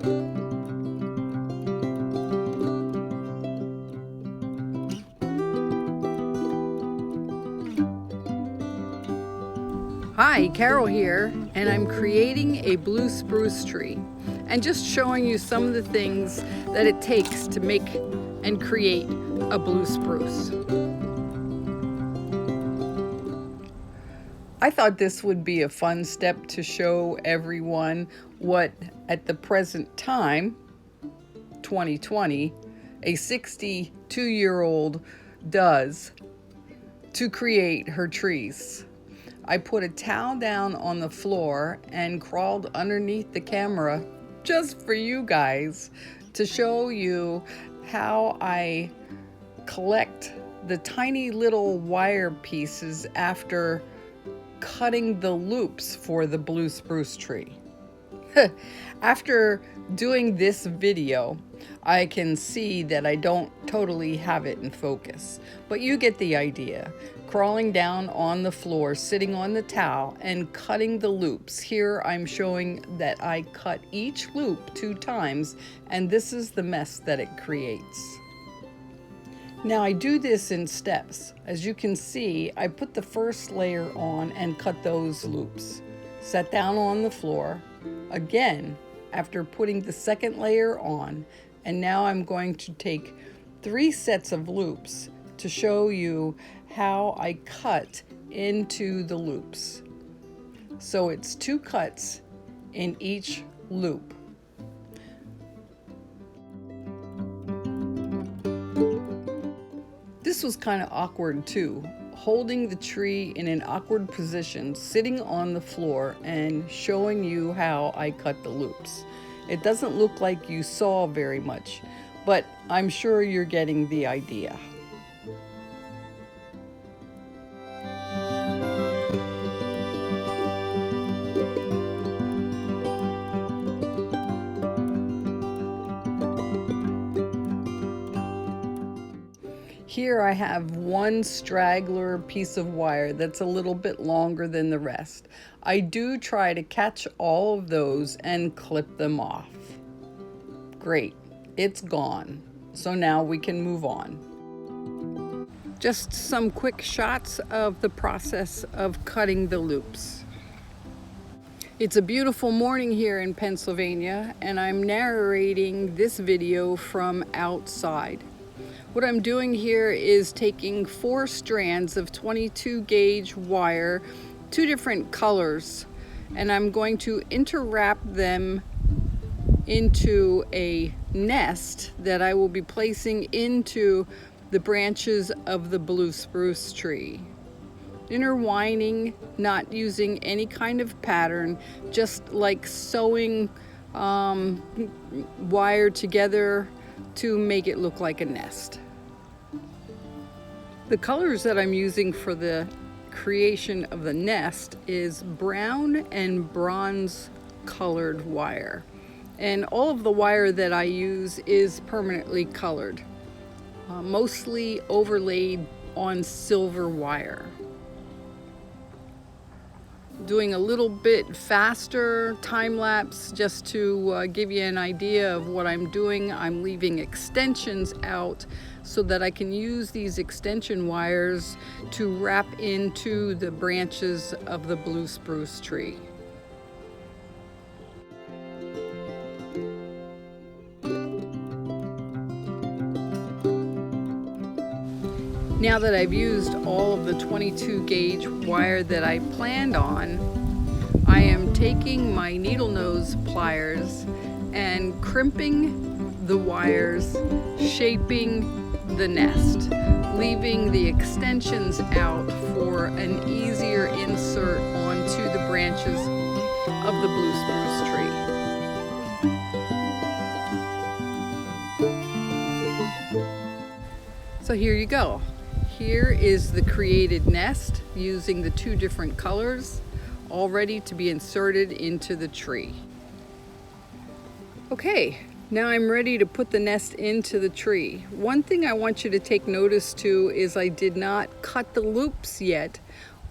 Hi, Carol here, and I'm creating a blue spruce tree and just showing you some of the things that it takes to make and create a blue spruce. I thought this would be a fun step to show everyone what, at the present time, 2020, a 62-year-old does to create her trees. I put a towel down on the floor and crawled underneath the camera just for you guys to show you how I collect the tiny little wire pieces after cutting the loops for the blue spruce tree. After doing this video, I can see that I don't totally have it in focus, but you get the idea. Crawling down on the floor, sitting on the towel, and cutting the loops. Here I'm showing that I cut each loop 2 times, and this is the mess that it creates. Now I do this in steps. As you can see, I put the first layer on and cut those loops. Sat down on the floor, again, after putting the second layer on, and now I'm going to take 3 sets of loops to show you how I cut into the loops. So it's 2 cuts in each loop. This was kind of awkward too, holding the tree in an awkward position, sitting on the floor and showing you how I cut the loops. It doesn't look like you saw very much, but I'm sure you're getting the idea. Here I have one straggler piece of wire that's a little bit longer than the rest. I do try to catch all of those and clip them off. Great, it's gone. So now we can move on. Just some quick shots of the process of cutting the loops. It's a beautiful morning here in Pennsylvania, and I'm narrating this video from outside. What I'm doing here is taking 4 strands of 22 gauge wire, 2 different colors, and I'm going to interwrap them into a nest that I will be placing into the branches of the blue spruce tree. Intertwining, not using any kind of pattern, just like sewing wire together to make it look like a nest. The colors that I'm using for the creation of the nest is brown and bronze colored wire. And all of the wire that I use is permanently colored, mostly overlaid on silver wire. Doing a little bit faster time lapse just to give you an idea of what I'm doing. I'm leaving extensions out so that I can use these extension wires to wrap into the branches of the blue spruce tree. Now that I've used all of the 22 gauge wire that I planned on, I am taking my needle nose pliers and crimping the wires, shaping the nest, leaving the extensions out for an easier insert onto the branches of the blue spruce tree. So here you go. Here is the created nest using the 2 different colors, all ready to be inserted into the tree. Okay, now I'm ready to put the nest into the tree. One thing I want you to take notice to is I did not cut the loops yet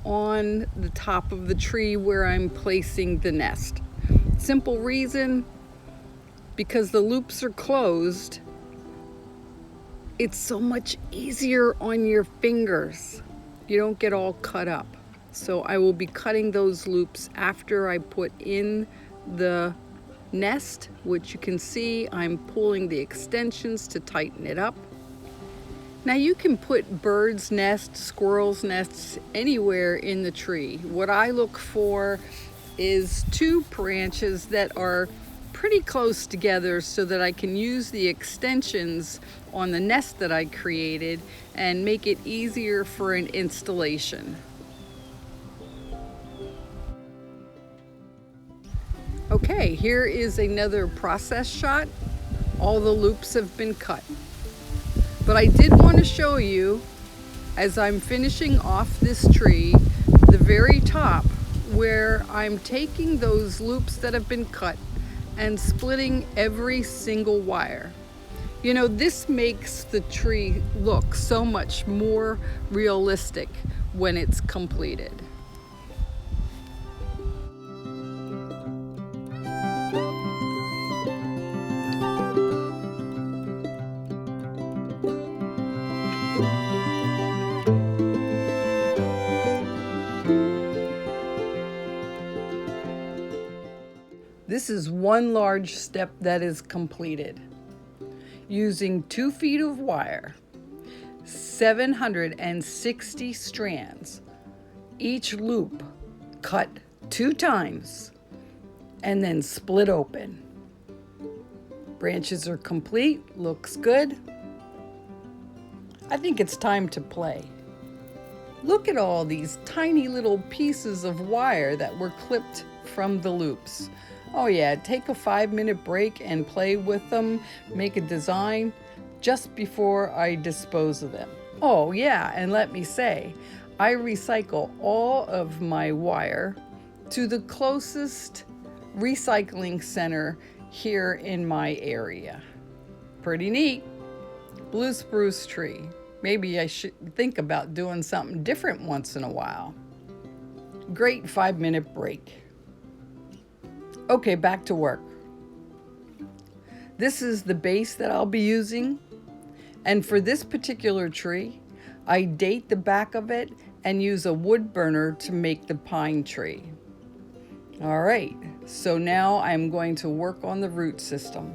on the top of the tree where I'm placing the nest. Simple reason, because the loops are closed, it's so much easier on your fingers. You don't get all cut up. So I will be cutting those loops after I put in the nest, which you can see I'm pulling the extensions to tighten it up. Now you can put birds' nests, squirrels' nests anywhere in the tree. What I look for is two branches that are pretty close together so that I can use the extensions on the nest that I created and make it easier for an installation. Okay, here is another process shot. All the loops have been cut. But I did want to show you, as I'm finishing off this tree, the very top where I'm taking those loops that have been cut and splitting every single wire. You know, this makes the tree look so much more realistic when it's completed. This is one large step that is completed. Using 2 feet of wire, 760 strands, each loop cut 2 times, and then split open. Branches are complete, looks good. I think it's time to play. Look at all these tiny little pieces of wire that were clipped from the loops. Oh yeah, take a 5-minute break and play with them, make a design just before I dispose of them. Oh yeah, and let me say, I recycle all of my wire to the closest recycling center here in my area. Pretty neat. Blue spruce tree. Maybe I should think about doing something different once in a while. Great 5-minute break. Okay, back to work. This is the base that I'll be using. And for this particular tree, I date the back of it and use a wood burner to make the pine tree. All right, so now I'm going to work on the root system.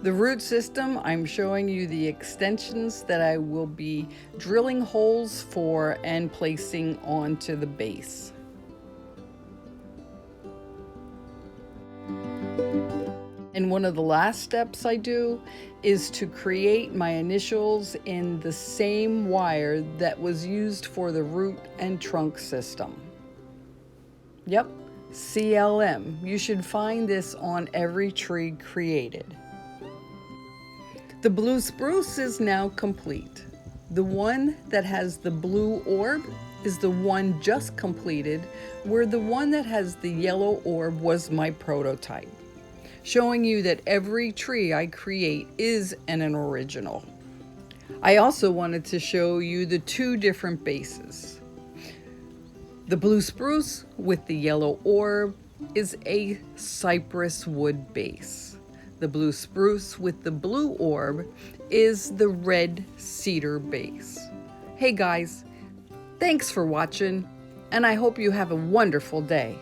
The root system, I'm showing you the extensions that I will be drilling holes for and placing onto the base. And one of the last steps I do is to create my initials in the same wire that was used for the root and trunk system. Yep, CLM. You should find this on every tree created. The blue spruce is now complete. The one that has the blue orb is the one just completed, where the one that has the yellow orb was my prototype, showing you that every tree I create is an original. I also wanted to show you the 2 different bases. The blue spruce with the yellow orb is a cypress wood base. The blue spruce with the blue orb is the red cedar base. Hey guys, thanks for watching, and I hope you have a wonderful day.